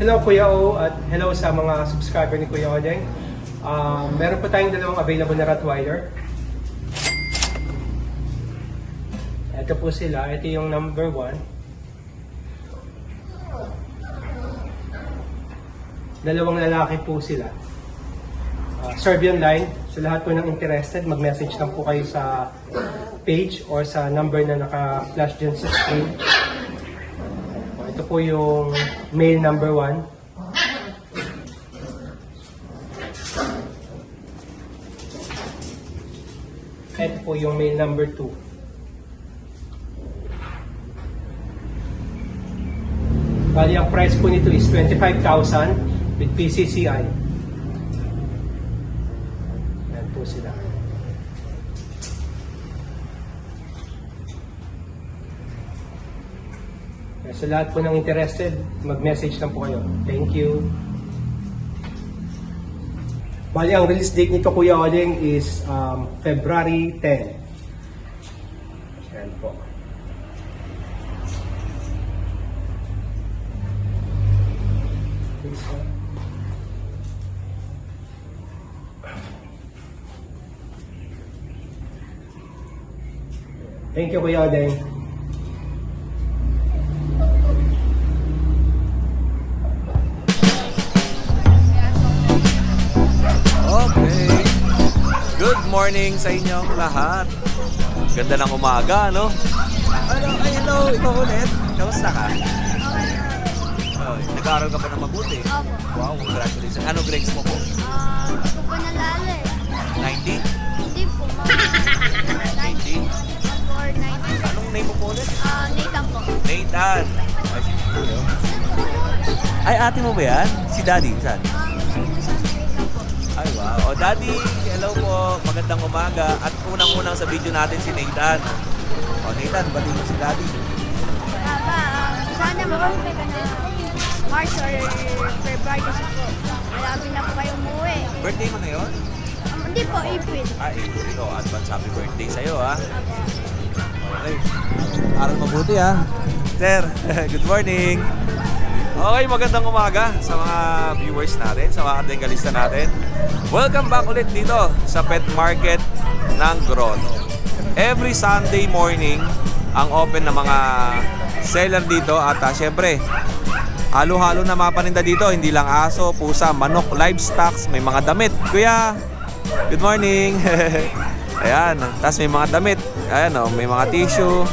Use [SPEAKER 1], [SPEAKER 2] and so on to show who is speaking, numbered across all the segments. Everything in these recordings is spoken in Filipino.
[SPEAKER 1] Hello Kuya O at hello sa mga subscriber ni Kuya Odeng. Meron po tayong dalawang available na Rottweiler. Ito po sila. Ito yung number 1. Dalawang lalaki po sila. Serbian line. So lahat po ng interested, mag-message lang po kayo sa page or sa number na naka-flash dyan sa screen. Ito po yung male number 1. Ito po yung male number 2. Bali, ang price po nito is 25,000 with PCCI. Yan po sila. So lahat po ng interested, mag-message lang po kayo. Thank you. Bali, ang release date nito Kuya Odeng is February 10. Yan po. Thank you Kuya Odeng.
[SPEAKER 2] Okay. Good morning sa inyong lahat. Ganda ng umaga, no? Hello, ikaw ulit. Kamusta ka? Oh, nag-aaral ka pa na mabuti.
[SPEAKER 3] Opo.
[SPEAKER 2] Wow, congratulations. Ano grades mo po?
[SPEAKER 3] Hindi ko pa nalala eh.
[SPEAKER 2] 19?
[SPEAKER 3] Hindi po, mga
[SPEAKER 2] 19?
[SPEAKER 3] or 90.
[SPEAKER 2] Anong name mo po ulit?
[SPEAKER 3] Nathan po.
[SPEAKER 2] Nathan. Ay, ate mo ba yan? Si Daddy, saan?
[SPEAKER 3] Nasa Nathan po.
[SPEAKER 2] Ay, wow. O, Daddy, hello po. Magandang umaga. At unang-unang sa video natin si Nathan. O, Nathan, bati mo si Daddy.
[SPEAKER 3] Sana makapit ka na March or February kasi po. Malapit na po kayo umuwi.
[SPEAKER 2] Birthday mo na yun?
[SPEAKER 3] Hindi po, April.
[SPEAKER 2] Ah, April. O, advance happy birthday sa'yo, ha? Okay. Aral mabuti, ha? Sir, good morning. Okay, magandang umaga sa mga viewers natin, sa mga katinggalista natin. Welcome back ulit dito sa Pet Market ng Grotto. Every Sunday morning, ang open ng mga seller dito at syempre, halo-halo na mga paninda dito. Hindi lang aso, pusa, manok, livestock, may mga damit. Kuya, good morning. Ayan, tapos may mga damit. Ayan, oh, may mga tissue.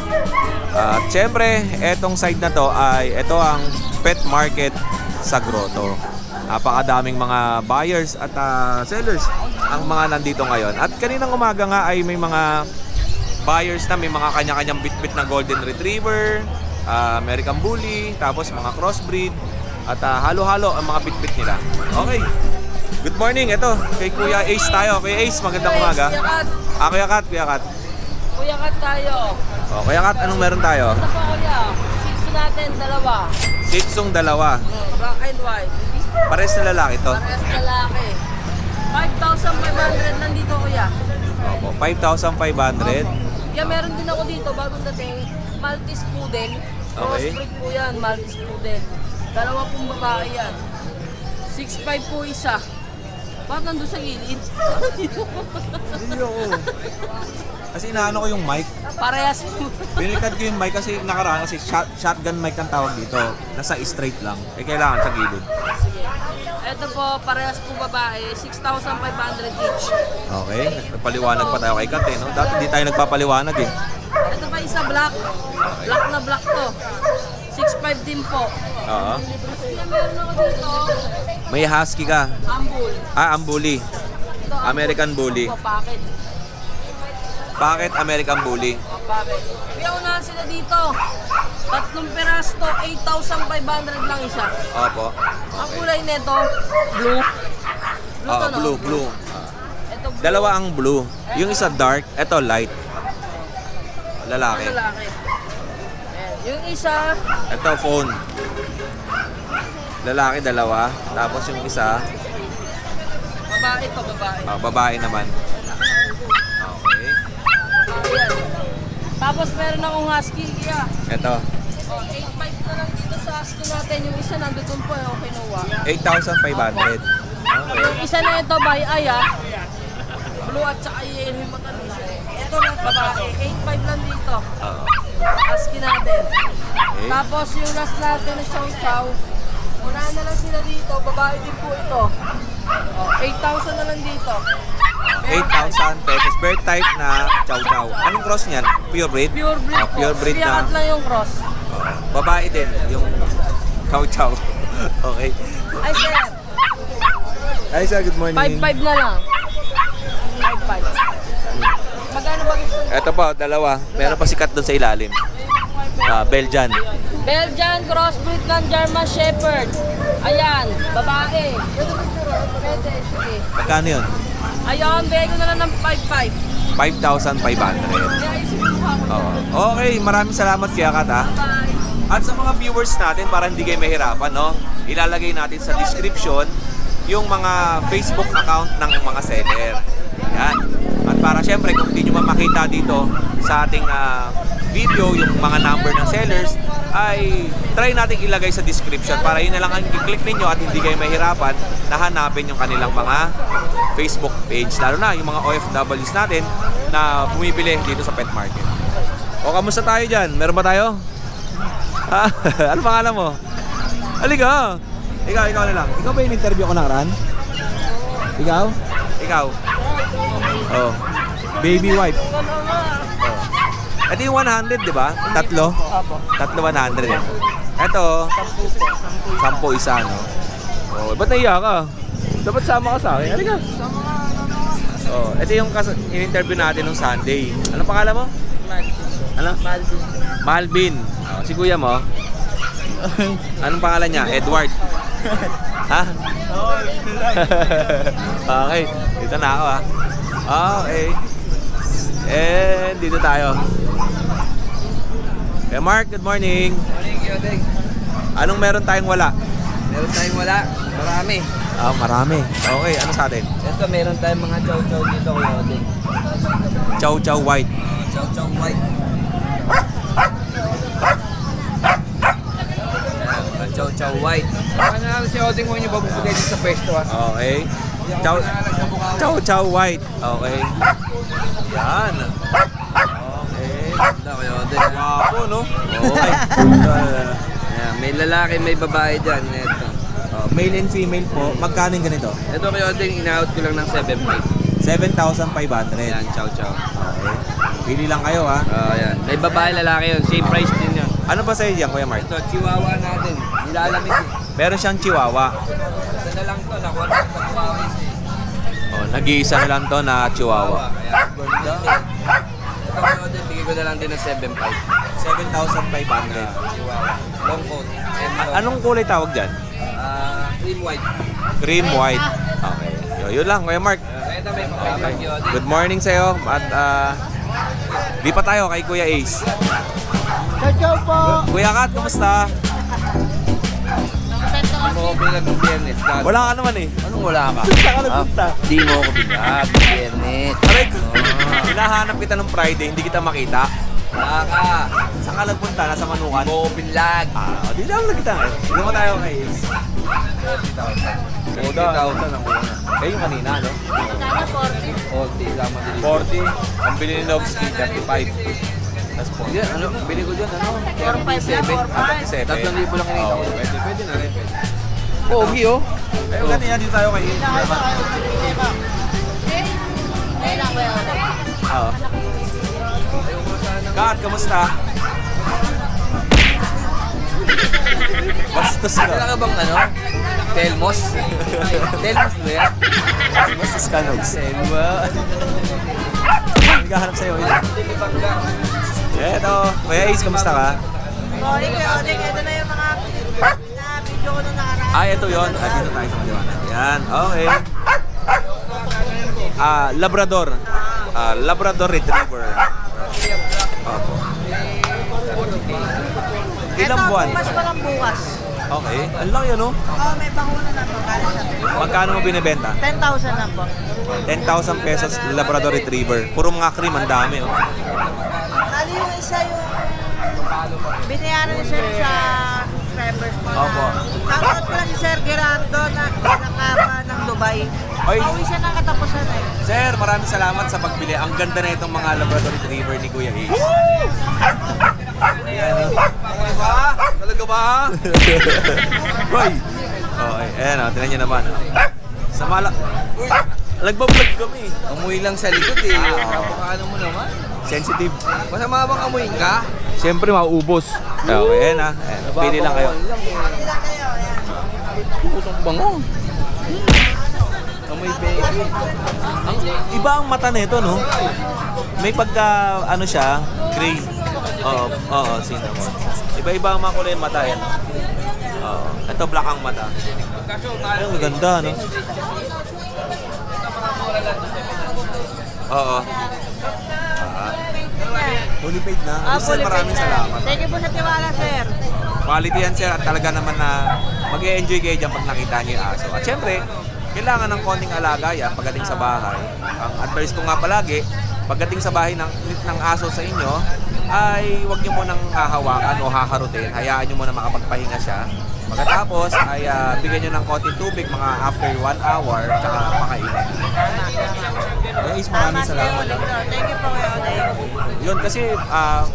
[SPEAKER 2] At syempre, etong side na to ay ito ang Pet Market sa Grotto. Napakadaming mga buyers at sellers ang mga nandito ngayon. At kaninang umaga nga ay may mga buyers na may mga kanya-kanyang bit-bit na Golden Retriever, American Bully, tapos mga crossbreed at halo-halo ang mga bit-bit nila. Okay. Good morning. Ito, kay Kuya Ace tayo. Kuya Ace, magandang umaga. Kuya Kat, Kuya Kat.
[SPEAKER 4] Kuya Kat tayo.
[SPEAKER 2] Oh, Kuya Kat, anong meron tayo?
[SPEAKER 4] Ito po kuya. Six natin, dalawa.
[SPEAKER 2] Sitsong dalawa.
[SPEAKER 4] Black and white.
[SPEAKER 2] Pares na lalaki to.
[SPEAKER 4] Parehas lalaki. 5,500 nandito kuya.
[SPEAKER 2] Opo, 5,500.
[SPEAKER 4] Kaya meron din ako dito, bagong dating Maltese Poodle. Crossbreed po yan, Maltese Poodle. Dalawa pong babae yan. 6'5 po isa. Bakit nandun sa gilid? Dito.
[SPEAKER 2] Hindi ako. Kasi inaano ko yung mic.
[SPEAKER 4] Parehas po.
[SPEAKER 2] Binilikad ko yung mic kasi nakaraan kasi shotgun mic ang tawag dito. Nasa straight lang. Eh kailangan sa gilid.
[SPEAKER 4] Sige. Ito po, parehas po babae. 6,500 each.
[SPEAKER 2] Okay, nagpaliwanag pa tayo kay Kat eh, no? Dati di tayo nagpapaliwanag eh.
[SPEAKER 4] Ito pa isa black. Black na black to. 6'5 din po.
[SPEAKER 2] Oo.
[SPEAKER 4] Kaya meron ako dito.
[SPEAKER 2] May husky ka.
[SPEAKER 4] Ambul.
[SPEAKER 2] Ang bully.
[SPEAKER 4] Ito,
[SPEAKER 2] American Bully.
[SPEAKER 4] Ito, packet.
[SPEAKER 2] Bakit American Bully?
[SPEAKER 4] Bakit? Kaya unahan sila dito. 3 peraso to, 8,500 lang isa.
[SPEAKER 2] Opo.
[SPEAKER 4] Ang kulay nito, blue. Blue
[SPEAKER 2] Oo,
[SPEAKER 4] to, no?
[SPEAKER 2] blue.
[SPEAKER 4] Ito blue.
[SPEAKER 2] Dalawa ang blue. Yung isa dark, eto light. Lalaki.
[SPEAKER 4] Lalaki. Ayan. Yung isa,
[SPEAKER 2] Ito phone. Lalaki dalawa. Tapos yung isa,
[SPEAKER 4] babae to, babae.
[SPEAKER 2] babae naman. Okay.
[SPEAKER 4] Ayan. Tapos meron akong husky, kaya.
[SPEAKER 2] Ito.
[SPEAKER 4] Oh, 8,500 na lang dito sa sa asking natin, yung isa nandun po yung kinuha.
[SPEAKER 2] 8,500. Okay.
[SPEAKER 4] Yung isa na ito by Aya, blue at saka yellow yung matamis. Ito na babae, 8.5 lang dito.
[SPEAKER 2] Oo.
[SPEAKER 4] Asking natin.
[SPEAKER 2] Okay.
[SPEAKER 4] Tapos yung last natin na chow chow, unahan na lang sila dito, babae din po ito. 8,000 na lang dito.
[SPEAKER 2] 8,000 pesos. Bird type na chow chow. Anong cross niyan? Pure breed?
[SPEAKER 4] Pure breed po.
[SPEAKER 2] Pure breed
[SPEAKER 4] Siyakat
[SPEAKER 2] na.
[SPEAKER 4] lang yung cross.
[SPEAKER 2] Babae din, yung chow chow. Okay.
[SPEAKER 4] Ay sir,
[SPEAKER 2] Hi sir, good morning.
[SPEAKER 4] 5.5 na lang. 5.5. Magkano ba gusto niyo?
[SPEAKER 2] Ito po, dalawa. Meron pa sikat doon sa ilalim. Belgian.
[SPEAKER 4] Belgian crossbreed ng German Shepherd. Ayan, babae. Pwede, sige.
[SPEAKER 2] Magkano yun?
[SPEAKER 4] Ayan, bigay ko na lang ng 5.5.
[SPEAKER 2] 5,500.
[SPEAKER 4] Kaya isipin mo ako.
[SPEAKER 2] Oo. Okay, maraming salamat Kuya Kat ha.
[SPEAKER 4] Bye.
[SPEAKER 2] At sa mga viewers natin, para hindi kayo mahirapan, no? Ilalagay natin sa description yung mga Facebook account ng mga seller. Yan. At para syempre, kung hindi nyo makita dito sa ating video, yung mga number ng sellers, ay try natin ilagay sa description para yun na lang ang i-click ninyo at hindi kayo mahirapan na hanapin yung kanilang mga Facebook page. Lalo na yung mga OFWs natin na bumibili dito sa pet market. O, kamusta tayo dyan? Meron ba tayo? Ha? Ano pangalan mo? Halika! Ikaw na lang. Ikaw ba yung interview ko nakaraan? Ikaw? Ikaw? Oh. Baby wipe. Oh. Ito yung 100, di ba? Tatlo? Tatlo 100 eh. Ito, 10 isa, no? Oh, ba't naiya ka? Dapat sama ka sa akin. Halika. Oh, ito yung in-interview natin nung Sunday. Ano pangalan mo? Ano? Malvin. Oh, si kuya mo? Anong pangalan niya? Edward. Ha? Okay. Dito na ako ha. Okay. And dito tayo. Hey Mark, good morning.
[SPEAKER 5] Morning, Yodeng.
[SPEAKER 2] Anong meron tayong wala?
[SPEAKER 5] Meron tayong wala. Marami.
[SPEAKER 2] Ah, marami. Okay, ano sa atin?
[SPEAKER 5] Ito, meron tayong mga chow-chow dito, Yodeng.
[SPEAKER 2] Chow Chow White.
[SPEAKER 5] Chow-chow white. Ayan, chow-chow white. Ano namin si Yodeng mo yung babubugay dito sa pwesto, ha?
[SPEAKER 2] Okay. Chow Chow White. Okay. Yan. Okay.
[SPEAKER 5] Ganda ko, Yodeng.
[SPEAKER 2] Wapo, no?
[SPEAKER 5] Okay. Ayan, may lalaki, may babae dyan. Ito.
[SPEAKER 2] Male and female po. Magkano yung ganito?
[SPEAKER 5] Ito ko, Yodeng, in-out ko lang ng 7.5.
[SPEAKER 2] 7,500.
[SPEAKER 5] Ayan, chow-chow.
[SPEAKER 2] Okay. Pili lang kayo ha.
[SPEAKER 5] Ayan. May babae, lalaki yun. Same price din yun.
[SPEAKER 2] Ano ba sa'yo yan, Kuya Mark?
[SPEAKER 5] Ito, chihuahua natin. Nilalamig eh.
[SPEAKER 2] Meron siyang chihuahua.
[SPEAKER 5] Isa na lang to, nakuha na sa chihuahua isa eh.
[SPEAKER 2] Oh, nag-iisa na lang to na chihuahua.
[SPEAKER 5] Kaya, ganda. Ito ko din, bigay ko na lang din ng 7.5.
[SPEAKER 2] 7,500.
[SPEAKER 5] Chihuahua. Long coat.
[SPEAKER 2] Anong kulay tawag dyan?
[SPEAKER 5] Cream white.
[SPEAKER 2] Cream white. Okay. Yun lang, Kuya Mark.
[SPEAKER 5] Ito may pakabag yun.
[SPEAKER 2] Good morning sa'yo. At di pa tayo kay Kuya Ace.
[SPEAKER 1] Ciao po!
[SPEAKER 2] Kuya Kat, kumusta?
[SPEAKER 5] Di mo ko bilag ng biyernes.
[SPEAKER 2] Wala ka naman eh.
[SPEAKER 5] Anong wala ka?
[SPEAKER 2] Saan ka nagpunta?
[SPEAKER 5] Di mo ko bilag ng biyernes.
[SPEAKER 2] Aray, hinahanap kita ng Friday, hindi kita makita.
[SPEAKER 5] Wala ka.
[SPEAKER 2] Saan ka nagpunta? Nasa Manukan?
[SPEAKER 5] Di mo ko bilag.
[SPEAKER 2] Di lang kita. Hindi mo tayo kay Ace.
[SPEAKER 5] 40,000 ang una.
[SPEAKER 2] Eh, yung kanina, no?
[SPEAKER 5] 40, tama din.
[SPEAKER 2] 40. Ang bili ni Novsky, 35. Tapos 40.
[SPEAKER 5] Yan, ano, bili ko dyan, ano?
[SPEAKER 4] 4.5 lang,
[SPEAKER 2] 37.
[SPEAKER 5] 3,000 lang kinita ko.
[SPEAKER 2] Pwede na rin. Pwede.
[SPEAKER 5] Pogi, oh.
[SPEAKER 2] Ayun, kanina dito tayo kay Ace. Oo. Kat, kamusta? Bastos ka.
[SPEAKER 5] Kailangan bang ano? Telmos? Telmos ba yan?
[SPEAKER 2] Bastos ka, Nogs. Naghahanap sa'yo. Eto, Kuya Ace, kamusta ka?
[SPEAKER 3] Morning, Yodeng. Ito na yung mga video ko nung nakaraan.
[SPEAKER 2] Ah, ito yun. Ah, dito tayo sa maliwanag. Yan, okay. Labrador. Labrador Retriever. Opo. Ilang buwan?
[SPEAKER 3] Mas walang bukas.
[SPEAKER 2] Okay. Ang laki ano?
[SPEAKER 3] Oo, may bakuna na to. Galing sa
[SPEAKER 2] Magkano mo binibenta?
[SPEAKER 3] 10,000 lang po.
[SPEAKER 2] 10,000 pesos Labrador Retriever. Puro mga cream, ang dami. Oh.
[SPEAKER 3] Ali yung isa yung binayaran ni sir sa
[SPEAKER 6] subscribers ko
[SPEAKER 2] Opo.
[SPEAKER 6] na. Shoutout ko lang si Sir Gerardo na nakapa ng Dubai.
[SPEAKER 2] Oy.
[SPEAKER 6] Pauwi siya ng katapusan eh.
[SPEAKER 2] Sir, maraming salamat sa pagbili. Ang ganda na itong mga Labrador Retriever ni Kuya Ace. Ayan, oh.
[SPEAKER 5] Talaga ba? Talaga ba?
[SPEAKER 2] Hoy! Okay, ayan o, tinan nyo naman. Sa mala... Uy! Nagbablog kami.
[SPEAKER 5] Amoy lang sa likod eh.
[SPEAKER 2] Ah, oo.
[SPEAKER 5] Ano mo naman?
[SPEAKER 2] Sensitive.
[SPEAKER 5] Masama bang amoy ka?
[SPEAKER 2] Siyempre, mauubos. Okay, ayan ha. Ayan, pili lang kayo.
[SPEAKER 5] Putong bango. Amoy baby.
[SPEAKER 2] Ang iba ang mata nito, no? May pagka, ano siya, gray. Oo, cinnamon. Iba-iba ang makulay yung mata, yan. Oo. Ito, black ang mata. Ay, maganda, no? Oo. Fully paid na. Sir, maraming salamat.
[SPEAKER 6] Thank you po sa tiwala, sir.
[SPEAKER 2] Quality yan, sir. At talaga naman na mag-e-enjoy kayo dyan pag nakita niyo yung aso. At syempre, kailangan ng konting alaga yan pagdating sa bahay. Ang advice ko nga palagi, pagdating sa bahay ng aso sa inyo, ay huwag niyo munang hahawakan o haharutin. Hayaan niyo muna makapagpahinga siya. Pagkatapos ay bigyan niyo ng konting tubig mga after 1 hour, tsaka pakainin. Guys, maraming salamat.
[SPEAKER 6] Thank you po kayo, Oday.
[SPEAKER 2] Yun kasi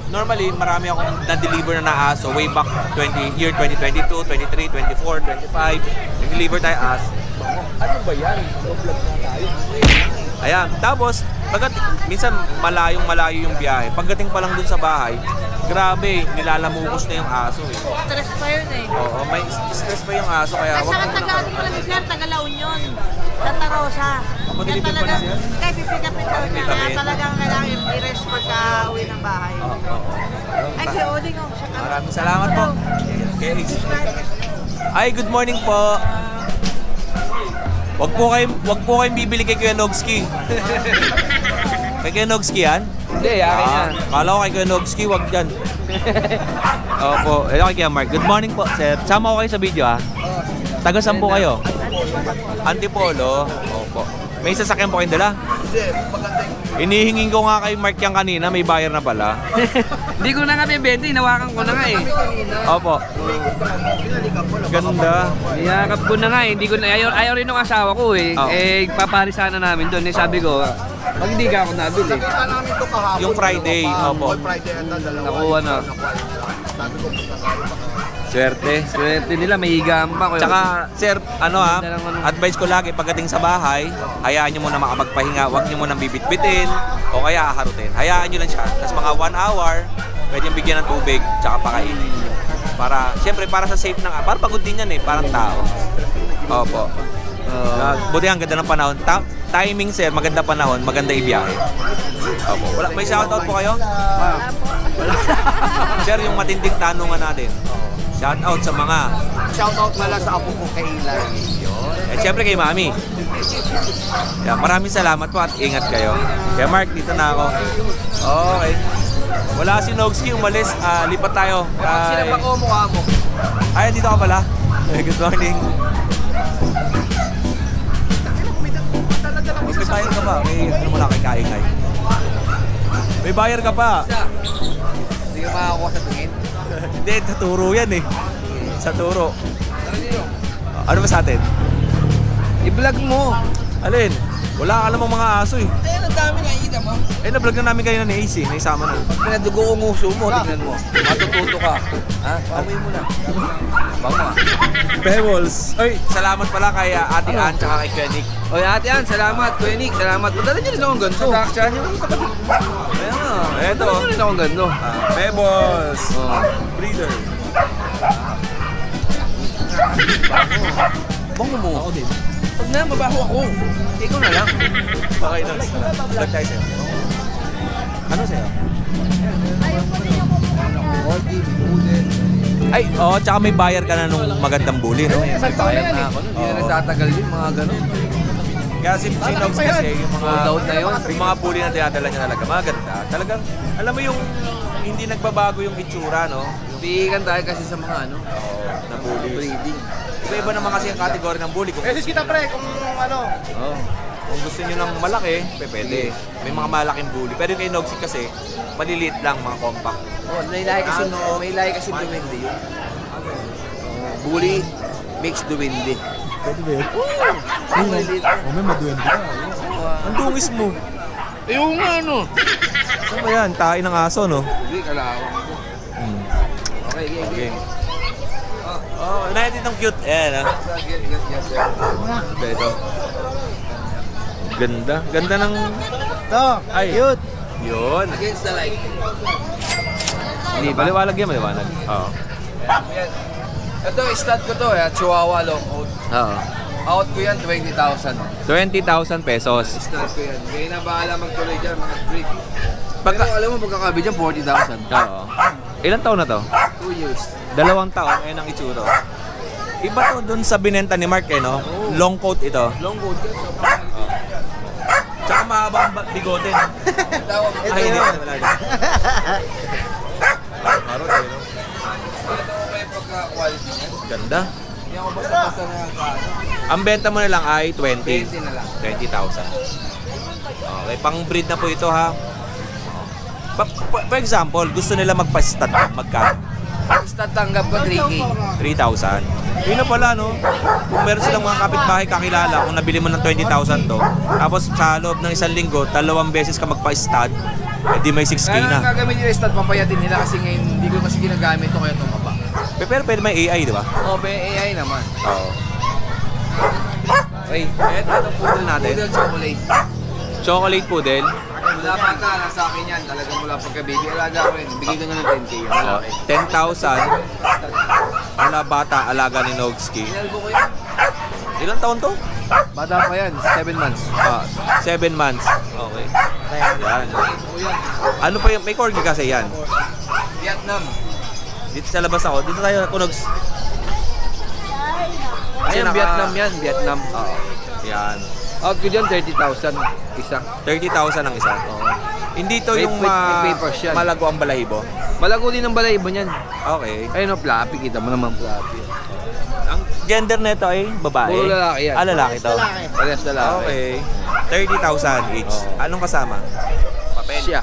[SPEAKER 2] normally marami akong na-deliver na aso way back 2022, 23, 24, 25. Nag-deliver tayo aso.
[SPEAKER 5] Ano ba yan? Vlog na tayo.
[SPEAKER 2] Ayan, tapos minsan malayo yung biyahe. Pagdating pa lang dun sa bahay, grabe, nilalamukos na yung aso eh.
[SPEAKER 6] Stress pa yun eh.
[SPEAKER 2] Oo, may stress pa yung aso kaya
[SPEAKER 6] Kasi
[SPEAKER 2] wag
[SPEAKER 6] saka
[SPEAKER 2] mo
[SPEAKER 6] taga-ano ko lang si sir, taga-La Union. Santa Rosa.
[SPEAKER 2] Deliver pa na siya?
[SPEAKER 6] Kaya pipikapin daw niya. Kaya
[SPEAKER 2] Pipikapin?
[SPEAKER 6] talagang kailangan i-rest pagka uwi ng bahay.
[SPEAKER 2] Oo.
[SPEAKER 6] Ay, si Oding oh. Siya ka.
[SPEAKER 2] Maraming salamat po. Ay, good morning po. Wag po kayong bibili kay Kuya Nogski. Kay Kuya Nogski yan?
[SPEAKER 5] Hindi, akin yan.
[SPEAKER 2] Kala ko kay Kuya Nogski, wag yan. Opo, ito kay Kuya Mark. Good morning po, sir. Sama ko kayo sa video, ha? Taga saan po kayo? Antipolo. Opo. May sasakyan po kayong dala? Hinihingin ko nga kay Mark yan kanina, may buyer na pala.
[SPEAKER 5] Hindi ko na nga bibenta, hinawakan ko na nga eh.
[SPEAKER 2] Opo. Ganda.
[SPEAKER 5] Niyakap ko na nga eh. Hindi ko na, ayaw rin ng asawa ko eh.
[SPEAKER 2] Oo.
[SPEAKER 5] Eh, paparisana namin doon. Eh, sabi ko, pag hindi ka ako nabili.
[SPEAKER 2] Yung Friday, opo.
[SPEAKER 5] Nakuha na.
[SPEAKER 2] Swerte.
[SPEAKER 5] Swerte nila, may higaan pa.
[SPEAKER 2] Tsaka, sir, advice ko lagi pagdating sa bahay, hayaan nyo muna makapagpahinga, huwag nyo muna bibit-bitin, o kaya haharutin. Hayaan nyo lang siya. Tapos mga 1 hour, pwede yung bigyan ng tubig, tsaka pakainin. Para, syempre, para sa safe ng, para pagod din yan eh, parang tao. Opo. Buti ang ganda ng panahon. Timing, sir, maganda panahon, maganda ibiyahe. Opo. May shoutout po kayo? Sir, yung matinding tanungan natin. Shoutout sa mga...
[SPEAKER 5] Shoutout pala sa apo ko kay Ilan.
[SPEAKER 2] At syempre kay Mami. Yeah, maraming salamat po at ingat kayo. Kaya Mark, dito na ako. Okay. Wala si Nogski, umalis. Lipat tayo.
[SPEAKER 5] Sila pa ko mukha mo.
[SPEAKER 2] Ay, dito ka pala. Good morning. May buyer ka pa. May ano mo na kay Kaingay. May buyer ka pa.
[SPEAKER 5] Hindi ka makakuha sa tingin.
[SPEAKER 2] Hindi, sa turo yan eh. Sa turo. Ano ba sa atin?
[SPEAKER 5] I-vlog mo.
[SPEAKER 2] Alin? Wala ka namang mga aso eh.
[SPEAKER 5] Ayun, ang dami nakikita mo.
[SPEAKER 2] Na-vlog na namin kayo na ni AC. Naisama na.
[SPEAKER 5] Pag pinadugo ko nguso mo, tingnan mo. Matututo ka. Ha? Amoy mo na. Bango ah.
[SPEAKER 2] Pebbles. Ay, salamat pala kay Ate Ann tsaka kay Kenik.
[SPEAKER 5] Oy, ate Ann, salamat. Kuya Nick, salamat. Padala niyo rin akong ganito. Sa niyo yung kapatid. Ayan nga.
[SPEAKER 2] Eto.
[SPEAKER 5] Padala niyo rin akong ganito.
[SPEAKER 2] Pebbles.
[SPEAKER 5] Oh.
[SPEAKER 2] Breeder.
[SPEAKER 5] Bango mo. Ako din. Pag na, mabaho ako. Ikaw na lang.
[SPEAKER 2] Okay, Nogs. Vlog tayo sa'yo. Ano sa'yo? Ay, oo, tsaka may buyer ka na nung magandang bully, no?
[SPEAKER 5] May bayad na ako. Hindi na nagtatagal yun, mga gano'n.
[SPEAKER 2] Kaya si Nogs kasi, yung mga,
[SPEAKER 5] Sold out na yun.
[SPEAKER 2] yung mga bully na dinadala niya talaga, maganda. Talagang, alam mo yung hindi nagbabago yung itsura, no?
[SPEAKER 5] Pihikan tayo kasi sa mga ano,
[SPEAKER 2] Na bully.
[SPEAKER 5] breeding.
[SPEAKER 2] Iba-iba naman kasi ang kategory ng bully. Kung
[SPEAKER 1] kita pre, kung ano.
[SPEAKER 2] Oh. Kung gusto niyo ng malaki, pwede. May mga malaking bully. Pero kay Nogsy kasi, maliliit lang, mga compact.
[SPEAKER 5] Oh, may lahi kasi dumindi yun. Bully mixed duwende.
[SPEAKER 2] Pwede ba yun? May maduwende ka. Ang dungis mo.
[SPEAKER 5] Yung ano?
[SPEAKER 2] Saan ba yan? Tae ng aso, no?
[SPEAKER 5] Hindi, kalawang ko. Okay, okay.
[SPEAKER 2] Oh, natin itong cute. Ayan, ah. Ito. Ganda. Ganda ng...
[SPEAKER 6] Ito,
[SPEAKER 2] Ay.
[SPEAKER 6] cute.
[SPEAKER 2] Yun.
[SPEAKER 5] Against the light.
[SPEAKER 2] Hindi ba? Maliwanag yan, maliwanag. Oo.
[SPEAKER 5] Yan. Ito, stud ko to, Chihuahua long coat.
[SPEAKER 2] Oo.
[SPEAKER 5] Out ko yan, 20,000.
[SPEAKER 2] 20,000 pesos.
[SPEAKER 5] Stud ko yan. Kaya na bahala magtuloy dyan, mga trick.
[SPEAKER 2] Pagka...
[SPEAKER 5] Pero alam mo, pagkakabi dyan, 40,000.
[SPEAKER 2] Oo. Ilang taon na to?
[SPEAKER 5] 2 years.
[SPEAKER 2] 2 taon, ayan ang itsura. Iba to dun sa binenta ni Mark, eh, no? Long coat ito.
[SPEAKER 5] Long coat yan.
[SPEAKER 2] Tsaka mahaba ang bigote, no?
[SPEAKER 5] Tawag mo.
[SPEAKER 2] Ay, hindi. Wala din. Parot, eh, no?
[SPEAKER 5] Ito ko may pagka-quality yan.
[SPEAKER 2] Ganda.
[SPEAKER 5] Hindi ako basta-basta na yung kaano.
[SPEAKER 2] Ang benta mo na lang ay 20.
[SPEAKER 5] 20 na lang.
[SPEAKER 2] 20,000. Okay, pang breed na po ito, ha? For example, gusto nila magpa-stud, magkano?
[SPEAKER 5] Stud tanggap ko, 3K.
[SPEAKER 2] 3,000. Yun na pala, no? Kung meron silang mga kapitbahay kakilala, kung nabili mo ng 20,000 to, tapos sa loob ng 1 linggo, 2 beses ka magpa-stud, edi may 6K
[SPEAKER 5] Kaya
[SPEAKER 2] na.
[SPEAKER 5] nang gagawin nila stud, papayatin nila kasi ngayon hindi ko kasi ginagamit to kaya tumaba.
[SPEAKER 2] Pero pwede may AI, di ba?
[SPEAKER 5] O, AI naman.
[SPEAKER 2] Oo. Okay, ito itong poodle natin.
[SPEAKER 5] Poodle chocolate.
[SPEAKER 2] Chocolate poodle.
[SPEAKER 5] Wala pa ka, nasa akin yan. Talagang mula pagka-baby. Alaga ko rin. Bigay ko na ng 10K. Yung
[SPEAKER 2] Oh,
[SPEAKER 5] malaki.
[SPEAKER 2] 10,000. Wala bata, alaga ni Nogski.
[SPEAKER 5] Inalbo ko yan.
[SPEAKER 2] Ilang taon to?
[SPEAKER 5] Bata pa yan. 7 months.
[SPEAKER 2] 7 months. Okay. Yan.
[SPEAKER 5] O yan.
[SPEAKER 2] Ano pa yung, may corgi kasi yan.
[SPEAKER 5] Vietnam.
[SPEAKER 2] Dito sa labas ako. Dito tayo, Kunogs. Kasi
[SPEAKER 5] Ayan, Vietnam yan. Vietnam.
[SPEAKER 2] Oo. Yan.
[SPEAKER 5] Out ko dyan, 30,000. Isa.
[SPEAKER 2] 30,000 ang isa. Hindi to
[SPEAKER 5] May
[SPEAKER 2] yung
[SPEAKER 5] may papers yan.
[SPEAKER 2] malago ang balahibo.
[SPEAKER 5] Malago din ang balayibo niyan.
[SPEAKER 2] Okay.
[SPEAKER 5] Ayun o, flappy. Kita mo naman flappy.
[SPEAKER 2] Ang gender nito ay babae.
[SPEAKER 5] Puro lalaki yan.
[SPEAKER 2] Ah, lalaki to.
[SPEAKER 5] Parehas lalaki.
[SPEAKER 2] Okay. 30,000 each. Anong kasama? Papel.
[SPEAKER 5] Siya.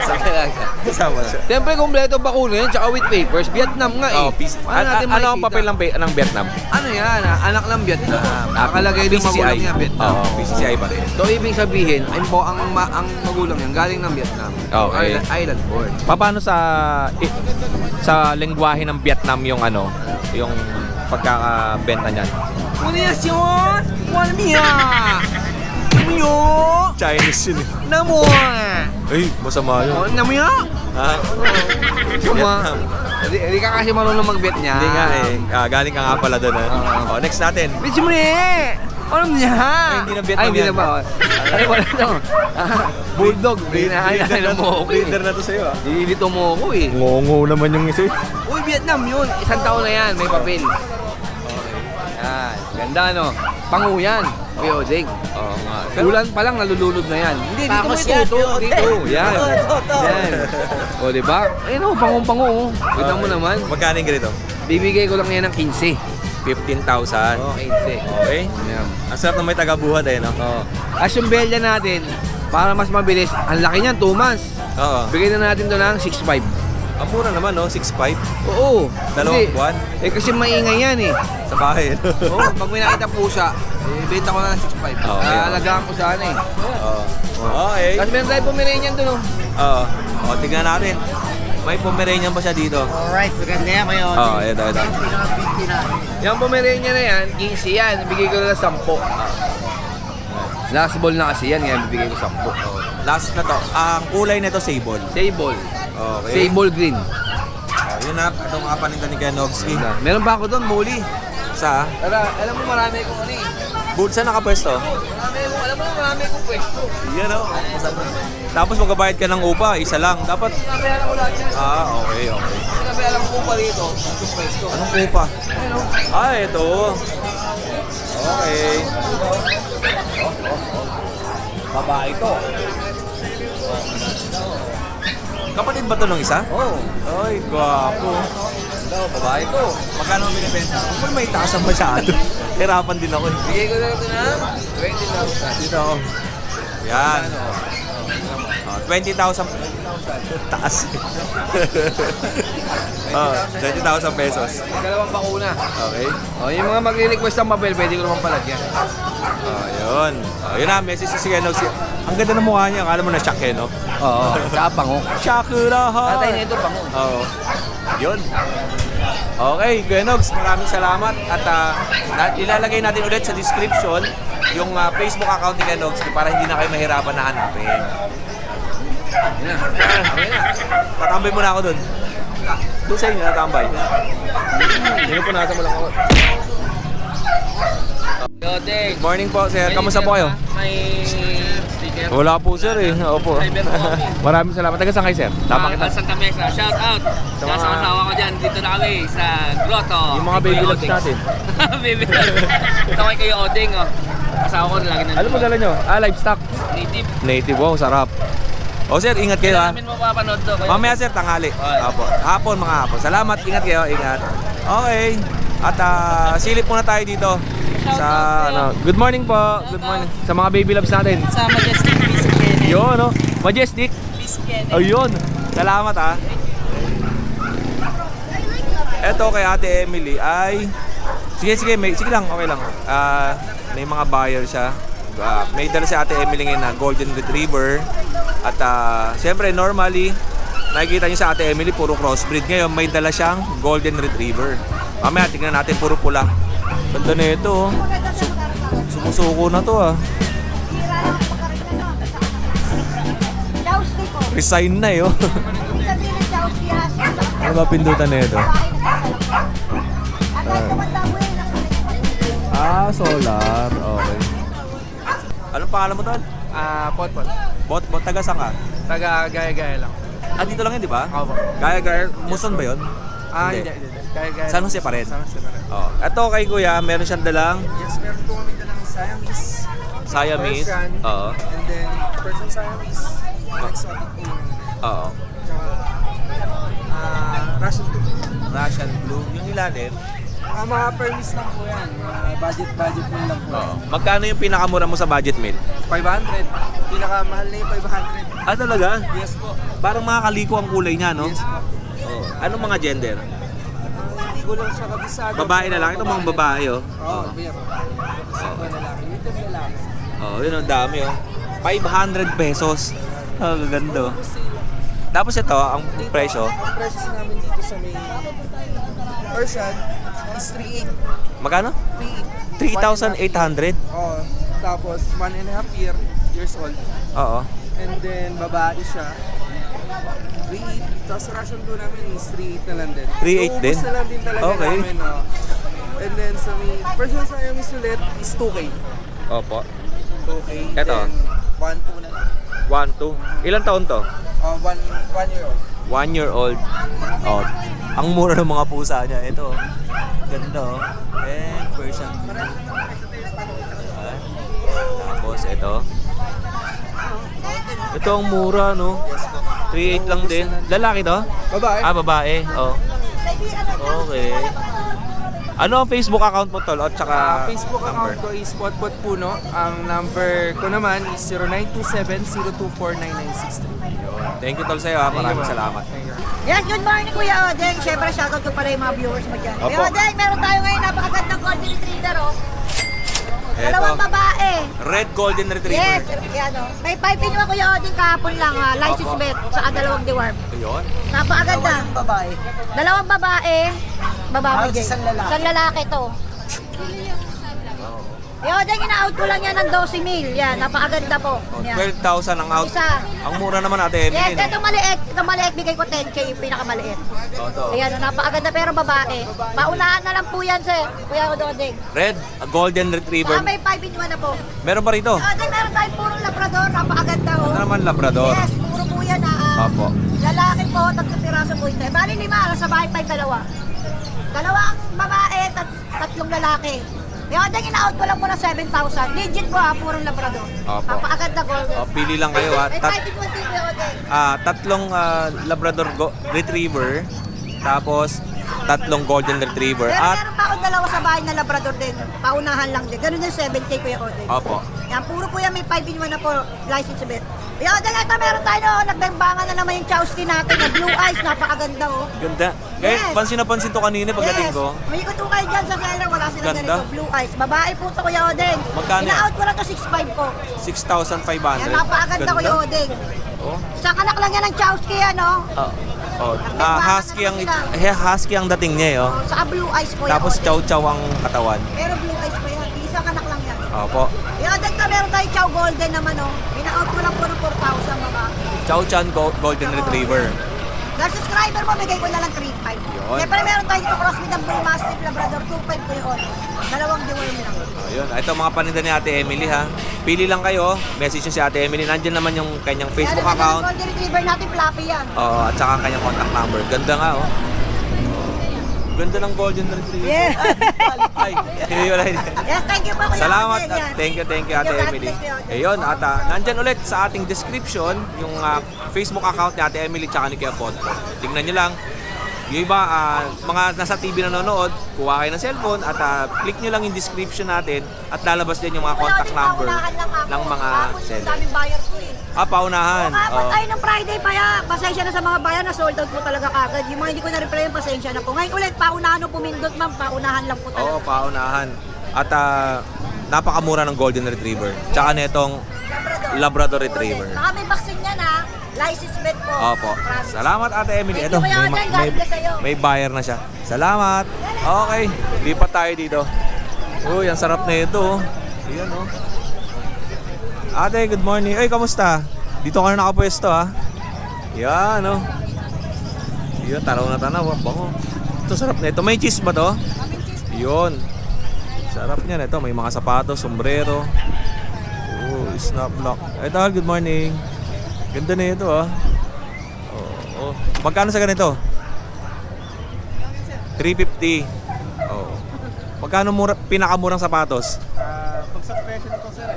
[SPEAKER 5] Sa talaga.
[SPEAKER 2] Kasama siya.
[SPEAKER 5] Siyempre, kompleto bakuna yan, tsaka with papers. Vietnam nga eh.
[SPEAKER 2] Oh, peace.
[SPEAKER 5] Paano natin
[SPEAKER 2] Ano ang
[SPEAKER 5] makikita?
[SPEAKER 2] papel ng Vietnam?
[SPEAKER 5] Ano yan? Anak ng Vietnam. Nakalagay din magulang niya Vietnam.
[SPEAKER 2] Oo, PCCI pa rin.
[SPEAKER 5] So, ibig sabihin, ang magulang niyan galing ng Vietnam.
[SPEAKER 2] Okay.
[SPEAKER 5] Island born.
[SPEAKER 2] Paano sa lengguwahe ng Vietnam yung yung pagkakabenta niyan?
[SPEAKER 5] Kunisyon! Wanmiya! Namiyo!
[SPEAKER 2] Chinese yun eh.
[SPEAKER 5] Namo!
[SPEAKER 2] Ay, masama yun.
[SPEAKER 5] Namiyo!
[SPEAKER 2] Ha? Vietnam.
[SPEAKER 5] Hindi ka kasi marunong mag-bet niya.
[SPEAKER 2] Hindi nga eh. Galing ka nga pala doon. Oh, next natin.
[SPEAKER 5] Bitch mo eh! Alam niya!
[SPEAKER 2] Ay, hindi na Vietnam
[SPEAKER 5] Ay, hindi
[SPEAKER 2] yan.
[SPEAKER 5] na ba? Ay, wala na. Bulldog. Breeder mo ako eh.
[SPEAKER 2] Breeder na to sa'yo ah.
[SPEAKER 5] Nililito mo ako eh.
[SPEAKER 2] Ngongo naman yung isa eh.
[SPEAKER 5] Uy, Vietnam yun. 1 taon na yan. May papel. Yan. Ganda no? Pangu yan. Kuya Odeng.
[SPEAKER 2] Oo nga.
[SPEAKER 5] Ulan pa lang nalulunod na yan. Hindi, dito mo
[SPEAKER 6] Tapos yan,
[SPEAKER 5] ituto.
[SPEAKER 6] Kuya Odeng.
[SPEAKER 5] Dito. Yan.
[SPEAKER 6] Ito.
[SPEAKER 5] Yan. O, diba? Ayun o, pangu-pangu. Oh. Kita mo naman.
[SPEAKER 2] Magkano yung ganito?
[SPEAKER 5] Bibigay ko lang yan ng 15.
[SPEAKER 2] 15,000.
[SPEAKER 5] Oo, 15.
[SPEAKER 2] Okay.
[SPEAKER 5] Yan.
[SPEAKER 2] Ang sarap na may taga-buhat eh, no?
[SPEAKER 5] Oo. As yung belya natin, para mas mabilis, ang laki niyan, 2 months.
[SPEAKER 2] Oo.
[SPEAKER 5] Bigay na natin to ng 6.5.
[SPEAKER 2] Ang mura naman, no? 6.5
[SPEAKER 5] Oo.
[SPEAKER 2] Dalawang
[SPEAKER 5] Hindi.
[SPEAKER 2] buwan?
[SPEAKER 5] Eh kasi maingay yan eh.
[SPEAKER 2] sa bahay.
[SPEAKER 5] Oo, pag may nakita pusa, benta ko na ng 6.5.
[SPEAKER 2] Okay.
[SPEAKER 5] Alagaan ko sana eh.
[SPEAKER 2] Oo. Okay.
[SPEAKER 5] Tapos meron tayo Pomeranian doon oh.
[SPEAKER 2] Oo. O, tignan natin. May Pomeranian pa siya dito.
[SPEAKER 6] Alright, maganda yan kayo.
[SPEAKER 2] Oo, ito.
[SPEAKER 6] Pinaka-50 na.
[SPEAKER 5] Yung Pomeranian na yan, 15 yan. Bigay ko na ng 10. Last ball na kasi yan, kaya bibigay ko 10.
[SPEAKER 2] Last na to. Ang kulay nito sable.
[SPEAKER 5] Sable.
[SPEAKER 2] Okay.
[SPEAKER 5] Sable green.
[SPEAKER 2] Yun na, itong kapanintan ni Kenogski.
[SPEAKER 5] Meron pa ako doon, muli.
[SPEAKER 2] Sa
[SPEAKER 5] Tara, alam mo marami kong ano eh.
[SPEAKER 2] bulsa nakapwesto.
[SPEAKER 5] Alam mo marami kong pwesto.
[SPEAKER 2] Yan o. Tapos magbabayad ka ng upa, isa lang. Dapat,
[SPEAKER 5] Sinabayaran ko lahat yan.
[SPEAKER 2] okay.
[SPEAKER 5] Sinabayaran ko pa rito, yung pwesto.
[SPEAKER 2] Anong upa? Ito. Okay. Babae to. Kapatid ba to ng isa?
[SPEAKER 5] Oo.
[SPEAKER 2] Ay, gwapo. Babae to. Magkano ang binibenta? Kung may taas ang masyado. Hirapan din ako.
[SPEAKER 5] Bigay ko na ito na 20,000.
[SPEAKER 2] Dito ako. Yan. 20,000. Taas. 20,000 pesos.
[SPEAKER 5] May dalawang bakuna.
[SPEAKER 2] Okay.
[SPEAKER 5] Oh, yung mga magre-request ng papel, pwede ko naman palagyan.
[SPEAKER 2] Yun. Yun na, message si Kenog. Ang ganda ng mukha niya. Akala mo na Shaq, no?
[SPEAKER 5] Oo, sa pango.
[SPEAKER 2] Shakira ha!
[SPEAKER 5] Tatay nito, pango.
[SPEAKER 2] Oo. Yun. Okay, Kenog, maraming salamat. At ilalagay natin ulit sa description yung Facebook account ni Kenog para hindi na kayo mahirapan na hanapin.
[SPEAKER 5] Yan na. Okay na.
[SPEAKER 2] Tatambay muna ako dun. Doon sa inyo, natambay. Hindi po natin mo lang ako.
[SPEAKER 5] Yoting.
[SPEAKER 2] Good morning po, sir. Kamusta po kayo?
[SPEAKER 5] May sticker.
[SPEAKER 2] Wala po, sir eh. Opo. Maraming salamat. Taga saan kayo, sir? Tama kita.
[SPEAKER 7] Santa Mesa, shout out sa
[SPEAKER 2] mga-
[SPEAKER 7] mga asawa ko dyan. Dito na kami sa Grotto.
[SPEAKER 2] Yung mga baby loves natin.
[SPEAKER 7] Baby loves. Ito kay Kuya Oding, oh. Asawa ko lagi na.
[SPEAKER 2] Ano po dala nyo? Livestock.
[SPEAKER 7] Native.
[SPEAKER 2] Native, wow, sarap. O sir, ingat kayo ha.
[SPEAKER 7] Kailan namin mapapanood to. Kuya?
[SPEAKER 2] Mamaya sir, tanghali. Apo. Hapon, mga hapon. Salamat, ingat kayo, ingat. Okay. At silip muna tayo dito. Sa good morning po. Good morning. Sa mga baby loves natin.
[SPEAKER 6] Sa Majestic Biscuit.
[SPEAKER 2] Yun, no? Majestic.
[SPEAKER 6] Biscuit.
[SPEAKER 2] Ayun. Salamat ha. Eto kay Ate Emily ay sige, sige lang, okay lang. May mga buyer siya. May dala si Ate Emily ngayon na Golden Retriever. At siyempre normally nakikita niyo sa Ate Emily puro crossbreed. Ngayon may dala siyang Golden Retriever. Mamaya tingnan natin puro pula. Ganda na ito. Oh. Sumusuko na to ah. Resign na eh. Oh. Ano ba pindutan na ito? Solar. Okay. Anong pangalan mo tol?
[SPEAKER 5] Pot-pot.
[SPEAKER 2] Bot, taga saan ka?
[SPEAKER 5] Taga gaya-gaya lang.
[SPEAKER 2] Dito lang yun, di ba?
[SPEAKER 5] Opo.
[SPEAKER 2] Gaya, Muson ba yun?
[SPEAKER 5] Hindi. Gaya-gaya.
[SPEAKER 2] San Jose pa rin?
[SPEAKER 5] San Jose pa rin.
[SPEAKER 2] Oh. Ito kay kuya, meron siyang dalang
[SPEAKER 5] Yes, meron po kami dalang Siamese.
[SPEAKER 2] Siamese.
[SPEAKER 5] Persian.
[SPEAKER 2] Oo.
[SPEAKER 5] And then, Persian Siamese. Exotic po.
[SPEAKER 2] Oo.
[SPEAKER 5] Russian po.
[SPEAKER 2] Russian blue. Yung ilalim.
[SPEAKER 5] Mga permis lang po yan. Budget mo lang po.
[SPEAKER 2] Oo. Magkano yung pinakamura mo sa budget meal?
[SPEAKER 5] 500. Pinakamahal na yung 500.
[SPEAKER 2] Talaga?
[SPEAKER 5] Yes po.
[SPEAKER 2] Parang mga kaliko ang kulay niya, no?
[SPEAKER 5] Yes po.
[SPEAKER 2] Oo. Anong mga gender?
[SPEAKER 5] Hindi ko lang siya kabisado.
[SPEAKER 2] Babae na lang. Ito mga babae, oh.
[SPEAKER 5] Oo, kuya po. Isa pa lalaki. Ito lalaki.
[SPEAKER 2] Oh, yun ang dami, oh. 500 pesos. Gaganda, oh. Tapos ito, ang presyo,
[SPEAKER 5] Ang presyo namin dito sa may Persian is 3.8.
[SPEAKER 2] magkano?
[SPEAKER 5] 3.8.
[SPEAKER 2] 3,800?
[SPEAKER 5] Oo. Tapos 1.5 years old.
[SPEAKER 2] Oo.
[SPEAKER 5] And then babae siya. 3.8. Tapos Russian blue namin is 3.8 na lang din.
[SPEAKER 2] 3.8 din?
[SPEAKER 5] Ubus na lang din talaga
[SPEAKER 2] Okay.
[SPEAKER 5] namin. Oh. And then sa may Persian Siamese ulit is 2K.
[SPEAKER 2] Opo.
[SPEAKER 5] 2K.
[SPEAKER 2] Eto?
[SPEAKER 5] Then 1.2 na lang.
[SPEAKER 2] 1, 2. Ilang taon to?
[SPEAKER 5] 1 year old.
[SPEAKER 2] 1 year old. Oh. Ang mura ng mga pusa niya. Ito, oh. Ganda, oh. Persian. Tapos ito. Ito ang mura, no? 3.8 lang din. Lalaki to?
[SPEAKER 5] Babae.
[SPEAKER 2] Babae. Oh. Okay. Ano ang Facebook account mo, tol? At saka
[SPEAKER 5] Facebook
[SPEAKER 2] number?
[SPEAKER 5] account ko is Potpot Puno. Ang number ko naman is 0927-024-9963.
[SPEAKER 2] Thank you, tol, sa'yo. Maraming salamat.
[SPEAKER 6] Yes, good morning Kuya Odeng. Siyempre, shoutout ko pala yung mga viewers mo dyan. Kuya
[SPEAKER 2] Opo.
[SPEAKER 6] Odeng, meron tayo ngayon napakagandang golden retriever, oh. Dalawang
[SPEAKER 2] Ito,
[SPEAKER 6] babae.
[SPEAKER 2] Red Golden Retriever.
[SPEAKER 6] Yes, yan, oh. May 5 pin Kuya Odeng kahapon lang, license
[SPEAKER 2] Opo.
[SPEAKER 6] bet sa dalawang deworm.
[SPEAKER 2] Ayun.
[SPEAKER 6] Napakaganda.
[SPEAKER 5] Babae.
[SPEAKER 6] Dalawang babae. Babae din.
[SPEAKER 5] isang lalaki.
[SPEAKER 6] Isang lalaki to. Kuya Odeng, ina-out ko lang yan ng 12,000. Yan, napakaganda po. Yan.
[SPEAKER 2] 12,000 ang out.
[SPEAKER 6] Isa.
[SPEAKER 2] Ang mura naman Ate
[SPEAKER 6] Yes,
[SPEAKER 2] Emily.
[SPEAKER 6] ito maliit, bigay ko 10K yung pinakamaliit.
[SPEAKER 2] Ito.
[SPEAKER 6] Ayan, napakaganda pero babae. Paunahan na lang po yan, sir. Kuya Odeng.
[SPEAKER 2] Red Golden Retriever.
[SPEAKER 6] Saka may 5-in-1 na po.
[SPEAKER 2] Meron pa rito.
[SPEAKER 6] Odeng, meron tayong purong labrador. Napakaganda, oh.
[SPEAKER 2] Ano naman Labrador?
[SPEAKER 6] Yes, puro po yan,
[SPEAKER 2] Opo.
[SPEAKER 6] Lalaki po, 3 piraso po ito. Bali 5, sa bahay pa yung dalawa. Dalawang babae, 3 lalaki. Yung Odeng, ina-out ko lang po na 7,000. Legit po, purong labrador.
[SPEAKER 2] Opo.
[SPEAKER 6] Napakaganda golden.
[SPEAKER 2] Pili lang kayo ha.
[SPEAKER 6] May 5-in-1 din, Kuya Odeng.
[SPEAKER 2] 3 Labrador Retriever. Tapos 3 Golden Retriever.
[SPEAKER 6] Pero
[SPEAKER 2] At
[SPEAKER 6] meron pa akong dalawa sa bahay na labrador din. Paunahan lang din. Ganun din 7K Kuya Odeng.
[SPEAKER 2] Opo.
[SPEAKER 6] Yan, puro po yan may 5-in-1 na po license bet. Yo, ito meron tayo no, nagbembangan na naman yung Chowski natin, na blue eyes, napakaganda oh.
[SPEAKER 2] Ganda. Kaya
[SPEAKER 6] Yes.
[SPEAKER 2] pansin na pansin to kanina pagdating ko.
[SPEAKER 6] May ikot kayo dyan sa seller, wala silang
[SPEAKER 2] Ganda.
[SPEAKER 6] ganito, blue eyes. Babae po to Kuya Odeng.
[SPEAKER 2] Magkano yan?
[SPEAKER 6] Ina-out ko lang to 6.5 po.
[SPEAKER 2] 6,500.
[SPEAKER 6] Yan, napakaganda Kuya Odeng.
[SPEAKER 2] Oh.
[SPEAKER 6] Isang anak lang yan ng Chowski ano.
[SPEAKER 2] Oh. Husky ang husky ang dating niya eh, oh.
[SPEAKER 6] Sa blue eyes Kuya
[SPEAKER 2] Tapos
[SPEAKER 6] Odeng.
[SPEAKER 2] chow-chow ang katawan.
[SPEAKER 6] Pero blue eyes po yan, isang anak lang yan.
[SPEAKER 2] Opo.
[SPEAKER 6] Kuya Odeng na meron tayo Chow Golden naman oh. Ina-out ko lang po ng 4,000 babae.
[SPEAKER 2] Chow-chan Golden Retriever.
[SPEAKER 6] Dahil subscriber mo, bigay ko na lang 3.5.
[SPEAKER 2] Yun.
[SPEAKER 6] Siyempre meron tayo dito cross with ang Bull Mastiff Labrador 2.5 po yung order. Dalawang deworm lang.
[SPEAKER 2] Ayun. Ito mga paninda ni Ate Emily ha. Pili lang kayo. Message nyo si Ate Emily. Nandiyan naman yung kanyang Facebook
[SPEAKER 6] Yan,
[SPEAKER 2] account.
[SPEAKER 6] Golden Retriever natin, fluffy yan.
[SPEAKER 2] Oo, at saka ang kanyang contact number. Ganda nga oh. Ganda ng Golden Retriever.
[SPEAKER 6] Yeah.
[SPEAKER 2] Ay, hindi wala.
[SPEAKER 6] Yes, thank you po Kuya
[SPEAKER 2] Salamat.
[SPEAKER 6] Odeng, yan.
[SPEAKER 2] Thank you Ate
[SPEAKER 6] God
[SPEAKER 2] Emily.
[SPEAKER 6] bless you, Odeng.
[SPEAKER 2] Ayun, at nandyan ulit sa ating description yung Facebook account ni Ate Emily tsaka ni Kuya Ponto. Tingnan nyo lang. Yung iba, mga nasa TV nanonood, kuha kayo ng cellphone at click nyo lang yung description natin at lalabas din yung mga
[SPEAKER 6] Kuya
[SPEAKER 2] contact
[SPEAKER 6] Odeng,
[SPEAKER 2] number
[SPEAKER 6] paunahan lang ako.
[SPEAKER 2] ng mga
[SPEAKER 6] Tapos yung
[SPEAKER 2] seller.
[SPEAKER 6] daming buyer ko eh.
[SPEAKER 2] Paunahan.
[SPEAKER 6] Kapag
[SPEAKER 2] Oo.
[SPEAKER 6] ay ng Friday pa ya, pasensya na sa mga buyer na sold out po talaga kagad. Yung mga hindi ko na-reply yung pasensya na po. Ngayon ulit, paunahan o pumindot ma'am, paunahan lang po
[SPEAKER 2] Oo,
[SPEAKER 6] talaga.
[SPEAKER 2] paunahan. At napakamura ng Golden Retriever. Tsaka nitong Labrador Retriever.
[SPEAKER 6] Baka may vaccine yan ha. License vet po.
[SPEAKER 2] Opo.
[SPEAKER 6] Promise.
[SPEAKER 2] Salamat Ate Emily.
[SPEAKER 6] Thank
[SPEAKER 2] Ito,
[SPEAKER 6] you, Kuya Odeng. God bless sa'yo.
[SPEAKER 2] may buyer na siya. Salamat. Okay, lipat tayo dito. Uy, ang sarap na ito. Oh. Ayan oh. Ate, good morning. Ay, kamusta? Dito ka na nakapwesto ha. Yan oh. Yan, tanaw na tanaw. Bango. Ito, sarap na ito. May cheese ba to? Yun. Sarap niyan. Ito, may mga sapatos, sombrero. Oh, snap lock. Ito, good morning. Ganda na ito ah. Oh. Magkano sa ganito? 350. Oh. Magkano pinakamurang sapatos?
[SPEAKER 8] Pag sa presyo nito sir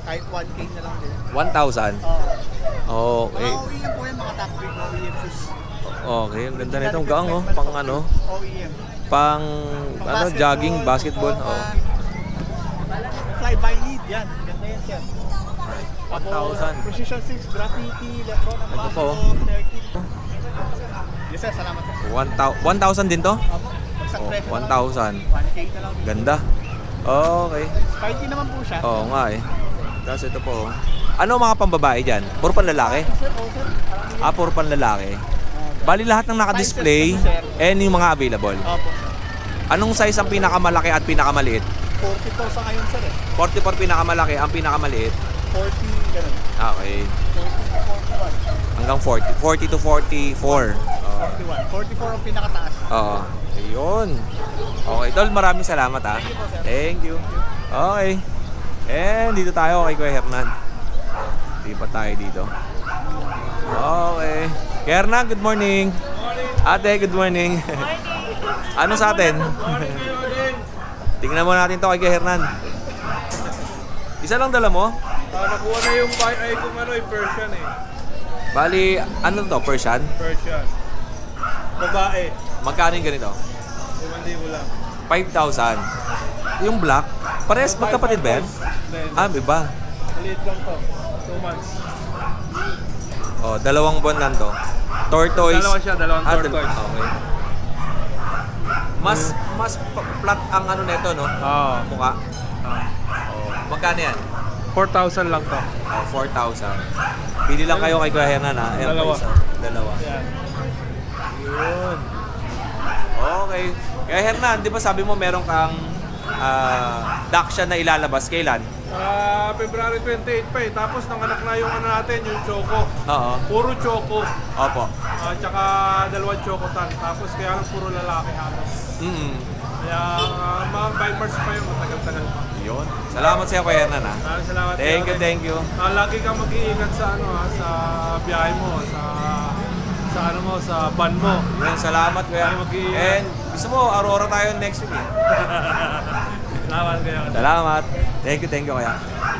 [SPEAKER 8] kahit 1K na lang din.
[SPEAKER 2] 1,000. Okay.
[SPEAKER 8] Mga OEM po yan, mga top grade na OEM shoes.
[SPEAKER 2] Okay, ang ganda nito. Ang gaang oh. Pang ano?
[SPEAKER 8] OEM.
[SPEAKER 2] Pang ano, jogging, basketball. Oh.
[SPEAKER 8] Fly by lead yan. Ganda yan sir.
[SPEAKER 2] 1,000.
[SPEAKER 8] Precision 6, graffiti, Lebron, ang
[SPEAKER 2] Ito po.
[SPEAKER 8] 30. Yes sir, salamat sir.
[SPEAKER 2] 1,000 din to?
[SPEAKER 8] Pag sa
[SPEAKER 2] Oh,
[SPEAKER 8] presyo na lang.
[SPEAKER 2] 1,000.
[SPEAKER 8] 1K na lang din.
[SPEAKER 2] Ganda. Okay.
[SPEAKER 8] Spiky naman po siya.
[SPEAKER 2] Oo nga eh. Tapos ito po. Oh. Ano mga pambabae dyan? Puro panlalaki?
[SPEAKER 8] Sir, sir.
[SPEAKER 2] Puro panlalaki. Bali lahat ng naka-display and yung mga available.
[SPEAKER 8] Opo.
[SPEAKER 2] Anong size ang pinakamalaki at pinakamaliit?
[SPEAKER 8] 40 sa ngayon sir
[SPEAKER 2] 44 pinakamalaki, ang pinakamaliit.
[SPEAKER 8] 40, ganun.
[SPEAKER 2] Okay.
[SPEAKER 8] 40 to 41.
[SPEAKER 2] Hanggang 40. 40 to 44.
[SPEAKER 8] 41. 44 ang pinakataas.
[SPEAKER 2] Oo. Ayun. Okay, Tol, maraming salamat ha. Thank you. Okay. And dito tayo kay Kuya Hernan. Lipat tayo dito. Okay. Kuya Hernan, good morning. Ate, good morning. Ano sa atin? Tingnan mo natin to kay Kuya Hernan. Isa lang dala mo?
[SPEAKER 9] Nakuha na yung ay kung ano Persian eh.
[SPEAKER 2] Bali, ano to? Persian?
[SPEAKER 9] Persian. Babae.
[SPEAKER 2] Magkano yung ganito?
[SPEAKER 9] 5,000 lang.
[SPEAKER 2] 5,000. Yung black, parehas magkapatid ba yan? Iba.
[SPEAKER 9] Maliit lang to. 2 months.
[SPEAKER 2] Oh, 2 buwan lang to. Tortoise.
[SPEAKER 9] Dalawa siya, dalawang tortoise.
[SPEAKER 2] Okay. Mas flat ang ano nito, no?
[SPEAKER 9] Oo.
[SPEAKER 2] Mukha. Oh, magkano yan?
[SPEAKER 9] 4,000 lang to.
[SPEAKER 2] Oh, 4,000. Pili lang kayo kay Kuya Hernan, ha? Ayan,
[SPEAKER 9] Dalawa.
[SPEAKER 2] Dalawa.
[SPEAKER 9] Yan.
[SPEAKER 2] Yun. Okay. Kaya Hernan, di ba sabi mo meron kang Dakshan na ilalabas kailan?
[SPEAKER 9] February 28 pa eh. Tapos nanganak na yung ano natin, yung choco.
[SPEAKER 2] Oo.
[SPEAKER 9] Puro choco.
[SPEAKER 2] Opo.
[SPEAKER 9] Tsaka 2 chocotan. Tapos kaya lang puro lalaki halos. Kaya mga by March pa yun, matagal-tagal pa.
[SPEAKER 2] Yun. Salamat sa iyo, Kuya Hernan, ha?
[SPEAKER 9] Maraming salamat.
[SPEAKER 2] Thank you,
[SPEAKER 9] Kuya.
[SPEAKER 2] thank you.
[SPEAKER 9] Lagi kang mag-iingat sa ano sa biyahe mo, sa ano mo, sa van mo.
[SPEAKER 2] Yun, salamat, Kuya.
[SPEAKER 9] Ay, mag-iingat.
[SPEAKER 2] And gusto mo, Aurora tayo next week, eh.
[SPEAKER 9] Salamat kayo.
[SPEAKER 2] Salamat. Thank you, Kuya.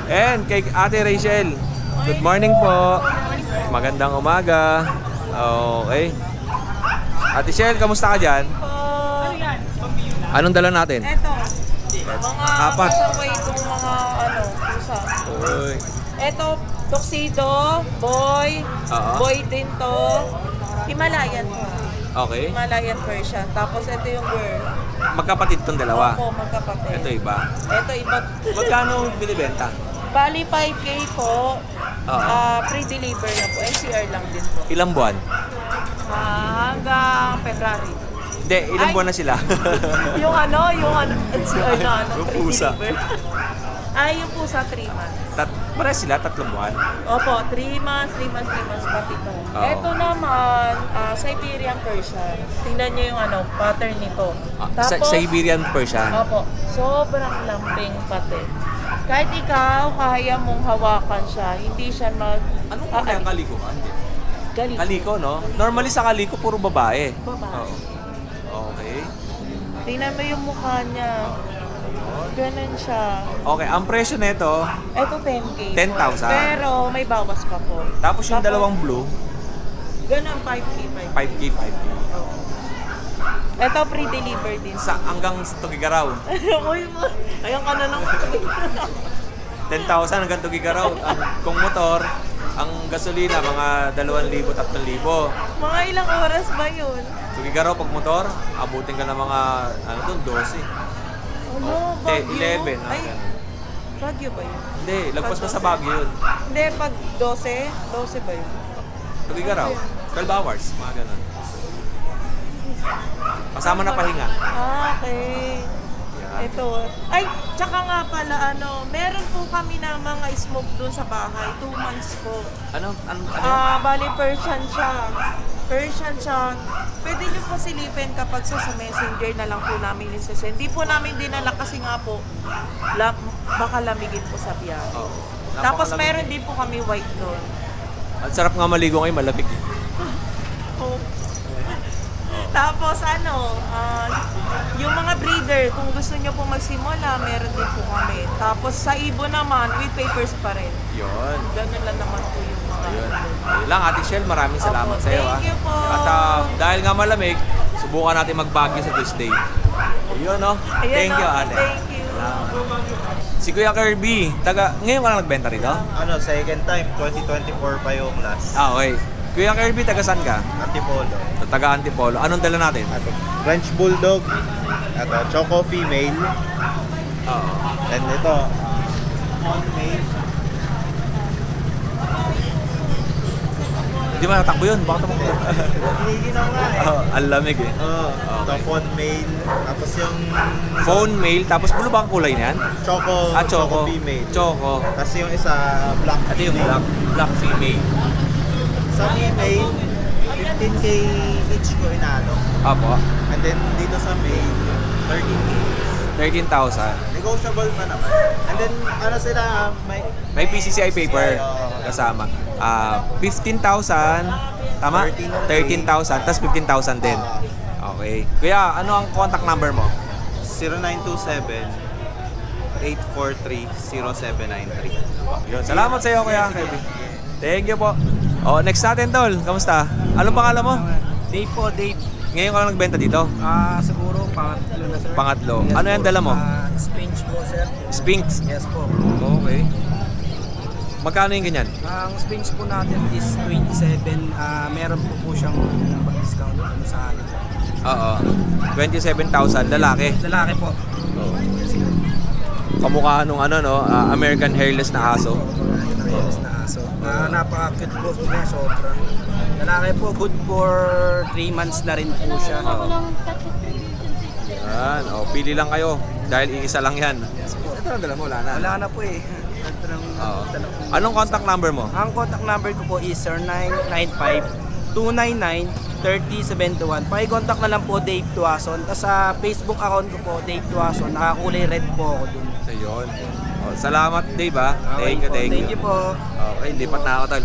[SPEAKER 2] And kay Ate Rachel, good morning po. Magandang umaga. Okay. Ate Shell, kamusta ka dyan? Anong dala natin?
[SPEAKER 4] Eto. Mga
[SPEAKER 2] Apat.
[SPEAKER 4] kasaway itong mga pusa.
[SPEAKER 2] Uy.
[SPEAKER 10] Ito, tuxedo, boy,
[SPEAKER 2] Oo.
[SPEAKER 10] boy din to. Himalayan po.
[SPEAKER 2] Okay.
[SPEAKER 10] Himalayan Persian. Tapos ito yung girl.
[SPEAKER 2] Magkapatid tong dalawa.
[SPEAKER 10] Opo, magkapatid.
[SPEAKER 2] Ito iba.
[SPEAKER 10] Ito iba.
[SPEAKER 2] Magkano binibenta?
[SPEAKER 10] Bali 5K po.
[SPEAKER 2] Oo.
[SPEAKER 10] Pre-deliver na po. NCR lang din po.
[SPEAKER 2] Ilang buwan?
[SPEAKER 10] Hanggang February.
[SPEAKER 2] Hindi, ilang
[SPEAKER 10] Ay.
[SPEAKER 2] buwan na sila?
[SPEAKER 10] yung NCR na
[SPEAKER 2] Yung pusa.
[SPEAKER 10] pre-deliver. Ay, yung pusa 3 months.
[SPEAKER 2] Pares sila, 3 buwan.
[SPEAKER 10] Opo, 3 months, pati to.
[SPEAKER 2] Oo.
[SPEAKER 10] Ito naman, Siberian Persian. Tingnan niyo yung pattern nito.
[SPEAKER 2] Siberian Persian.
[SPEAKER 10] Opo, sobrang lambing pati. Kahit ikaw, kaya mong hawakan siya, hindi siya
[SPEAKER 2] Anong kulay ang kaliko ka? Hindi.
[SPEAKER 10] Galiko.
[SPEAKER 2] Kaliko, no? Normally sa kaliko, puro babae.
[SPEAKER 10] Babae.
[SPEAKER 2] Oo. Okay.
[SPEAKER 10] Tingnan mo yung mukha niya. Ganun siya.
[SPEAKER 2] Okay, ang presyo nito,
[SPEAKER 10] Ito 10K.
[SPEAKER 2] 10,000.
[SPEAKER 10] Pero may bawas pa po.
[SPEAKER 2] tapos yung dalawang blue,
[SPEAKER 10] Ganun, 5K.
[SPEAKER 2] 5K, 5K.
[SPEAKER 10] Ito pre-deliver din.
[SPEAKER 2] Hanggang Tugigaraw.
[SPEAKER 10] Uy mo, ayan ka na ng
[SPEAKER 2] 10,000 hanggang Tugigaraw. Kung motor, ang gasolina, mga 2,000, 3,000.
[SPEAKER 10] Mga ilang oras ba yun?
[SPEAKER 2] Tugigaraw pag motor, abutin ka ng mga, 12.
[SPEAKER 10] Ano, Baguio?
[SPEAKER 2] 11.
[SPEAKER 10] Ay, Baguio ba yun?
[SPEAKER 2] Hindi, lagpas pa sa Baguio yun.
[SPEAKER 10] Hindi, pag 12 ba yun?
[SPEAKER 2] Tugigaraw, 12 hours, mga ganun. Kasama na pahinga.
[SPEAKER 10] Okay. Ito. Ay, tsaka nga pala, meron po kami na mga smoke dun sa bahay. 2 months po.
[SPEAKER 2] Ano?
[SPEAKER 10] Bali, Persian siya. Pwede nyo po silipin kapag sa messenger na lang po namin isasend. Hindi po namin dinala kasi nga po, baka lamigin po sa biyahe.
[SPEAKER 2] Oh,
[SPEAKER 10] Tapos meron din po kami white doon.
[SPEAKER 2] Ang sarap nga maligo ngayon, malamig.
[SPEAKER 10] Tapos yung mga breeder, kung gusto nyo po magsimula, meron din po kami. Tapos sa Ibo naman, with papers pa rin.
[SPEAKER 2] Yun.
[SPEAKER 10] Ganun lang naman po yung mga
[SPEAKER 2] Ayun.
[SPEAKER 10] breeder.
[SPEAKER 2] Ayun lang, Ate Shell, maraming salamat
[SPEAKER 10] Opo,
[SPEAKER 2] sa iyo.
[SPEAKER 10] thank you po.
[SPEAKER 2] At dahil nga malamig, subukan natin mag-Baguio sa Tuesday. Ayun, no?
[SPEAKER 10] Ayan,
[SPEAKER 2] Thank you,
[SPEAKER 10] okay,
[SPEAKER 2] Ate.
[SPEAKER 10] Thank you.
[SPEAKER 2] Si Kuya Kirby, ngayon ka lang nagbenta rito?
[SPEAKER 8] Second time, 2024 pa yung last.
[SPEAKER 2] Okay. Kuya Kirby, taga saan ka?
[SPEAKER 8] Antipolo.
[SPEAKER 2] Taga Antipolo. Anong dala natin?
[SPEAKER 8] French Bulldog. Choco female.
[SPEAKER 2] Oo.
[SPEAKER 8] And ito, Fawn male.
[SPEAKER 2] Hindi mo natakbo yun. Baka tumakbo.
[SPEAKER 8] Hiniginaw nga eh.
[SPEAKER 2] Ang lamig eh.
[SPEAKER 8] Ito, Fawn male. Tapos yung
[SPEAKER 2] Phone mail, tapos blue ba ang kulay niyan?
[SPEAKER 8] Choco,
[SPEAKER 2] Choco.
[SPEAKER 8] female.
[SPEAKER 2] Choco.
[SPEAKER 8] Tapos yung isa, black
[SPEAKER 2] Ito yung
[SPEAKER 8] female.
[SPEAKER 2] black female.
[SPEAKER 8] Sa female, 15K each ko inalo.
[SPEAKER 2] Apo.
[SPEAKER 8] And then dito sa male, 13K.
[SPEAKER 2] 13,000.
[SPEAKER 8] Negotiable pa naman. And then sila,
[SPEAKER 2] May PCCI paper
[SPEAKER 8] Oo.
[SPEAKER 2] kasama. 15,000, tama? 13,000, tapos 15,000 din. Okay. Kuya, ano ang contact number mo?
[SPEAKER 8] 0927-843-0793.
[SPEAKER 2] Yun. Salamat sa iyo, Kuya Kirby. Thank you po. Next natin, Tol. Kamusta? Anong pangalan mo?
[SPEAKER 11] Dave po, Dave.
[SPEAKER 2] Ngayon ka lang nagbenta dito?
[SPEAKER 11] Siguro pangatlo na sir.
[SPEAKER 2] Pangatlo.
[SPEAKER 11] Yes,
[SPEAKER 2] Ano yung dala mo?
[SPEAKER 11] Spinch po sir.
[SPEAKER 2] Spinks?
[SPEAKER 11] Yes po.
[SPEAKER 2] Okay. Magkano yung ganyan?
[SPEAKER 11] Ang spinch po natin is 27. Meron po siyang pag-discount sa akin.
[SPEAKER 2] Oo. 27,000. Lalaki.
[SPEAKER 11] Lalaki po.
[SPEAKER 2] Kamukha nung American hairless na aso.
[SPEAKER 11] Yes na aso. Napaka-cute po niya, sobra. Lalaki po, good for 3 months na rin po siya.
[SPEAKER 2] Yan. Pili lang kayo. Dahil iisa lang yan. Ito lang dala mo, wala na.
[SPEAKER 11] Wala na po eh.
[SPEAKER 2] Oo. Anong contact number mo?
[SPEAKER 11] Ang contact number ko po is 0995-299-3071. Paki-contact na lang po Dave Tuason. Tapos sa Facebook account ko po, Dave Tuason. Nakakulay red po ako dun.
[SPEAKER 2] So yun. Salamat Dave ha.
[SPEAKER 11] Okay po.
[SPEAKER 2] Thank you.
[SPEAKER 11] po.
[SPEAKER 2] Okay, lipat na ako tal.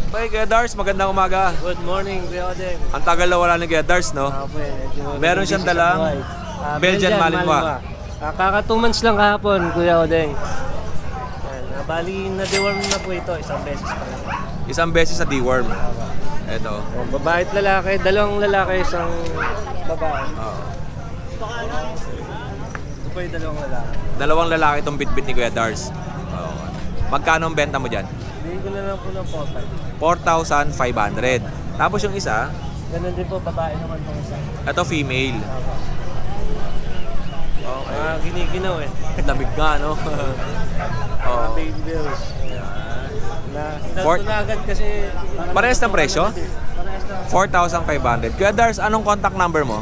[SPEAKER 2] Okay, Kuya Dars, magandang umaga.
[SPEAKER 12] Good morning, Kuya Odeng.
[SPEAKER 2] Ang tagal na wala ng Kuya Dars, no? Meron siyang dalang Belgian Malinois.
[SPEAKER 12] Kaka 2 months lang kahapon, Kuya Odeng. Bali, na-deworm na po ito, isang beses pa lang.
[SPEAKER 2] Isang beses sa deworm. Ito.
[SPEAKER 12] Babae at lalaki, dalawang lalaki, isang babae.
[SPEAKER 2] Oo.
[SPEAKER 12] Ito po yung dalawang lalaki.
[SPEAKER 2] Dalawang lalaki itong bitbit ni Kuya Dars. Magkano ang benta mo dyan?
[SPEAKER 12] Bigay ko na lang po ng 4,500.
[SPEAKER 2] 4,500. Tapos yung isa,
[SPEAKER 12] Ganun din po, babae naman po isa.
[SPEAKER 2] ito female. Okay.
[SPEAKER 12] Giniginaw eh.
[SPEAKER 2] Lamig nga, no? Oo.
[SPEAKER 12] Baby bills.
[SPEAKER 2] Fort-
[SPEAKER 12] Na agad kasi...
[SPEAKER 2] Parehas ng presyo?
[SPEAKER 12] Parehas na.
[SPEAKER 2] 4,500. Kuya Dars, anong contact number mo?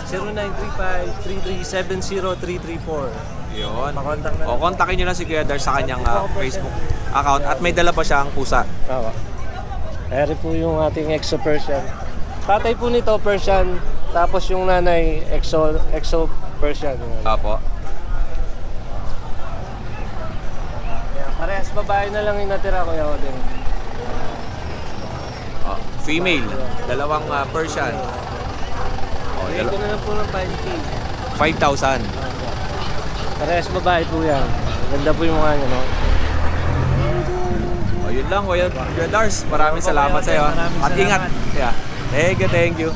[SPEAKER 12] 0935-3370-334.
[SPEAKER 2] Yun.
[SPEAKER 12] Pakontak na lang.
[SPEAKER 2] O, kontakin nyo lang si Kuya Dars sa kanyang Facebook account. At may dala pa siyang pusa.
[SPEAKER 12] Oo. Eri po yung ating Exo Persian. Tatay po nito Persian, tapos yung nanay Exo Persian.
[SPEAKER 2] Apo.
[SPEAKER 12] Yeah, parehas babae na lang yung natira, Kuya Odeng.
[SPEAKER 2] Female. Dalawang Persian. O,
[SPEAKER 12] Bigay ko na lang po ng 5K.
[SPEAKER 2] 5,000.
[SPEAKER 12] Parehas babae po yan. Ganda po yung mukha niya, no?
[SPEAKER 2] O, yun lang, Kuya Dars. Maraming salamat sa iyo. At ingat. Yeah. Thank you.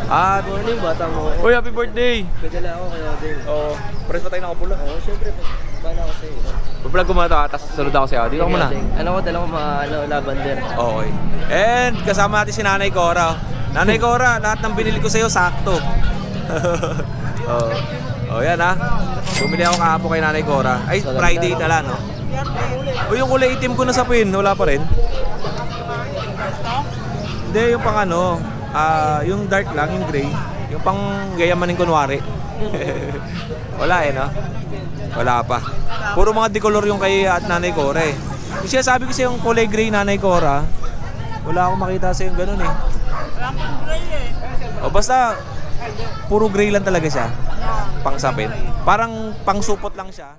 [SPEAKER 2] At
[SPEAKER 12] Morning, batang mo.
[SPEAKER 2] Uy, happy birthday!
[SPEAKER 12] Padala ako, Kuya Odeng.
[SPEAKER 2] Oo. Pares pa tayo nakapula.
[SPEAKER 12] Oo, syempre. Bala ako sa'yo.
[SPEAKER 2] Pag-vlog ko muna ito, tapos sunod ako sa'yo. Dito ka muna.
[SPEAKER 12] Ano ko, dala ko mga lavender.
[SPEAKER 2] Okay. And kasama natin si Nanay Cora. Nanay Cora, lahat ng binili ko sa'yo, sakto. Oh, yan ha. Bumili ako kahapon kay Nanay Cora. Ay, Friday tala, no? O, yung kulay itim ko na sa pin, wala pa rin. Hindi, yung pang ano, yung dark lang, yung gray. Yung pang gayamanin kunwari. Wala eh, no? Wala pa. Puro mga decolor yung kay at Nanay Cora eh. Yung sinasabi ko siya yung kulay gray Nanay Cora, wala akong makita sa yung ganun eh. O basta, puro gray lang talaga siya. Pang sapin. Parang pang supot lang siya.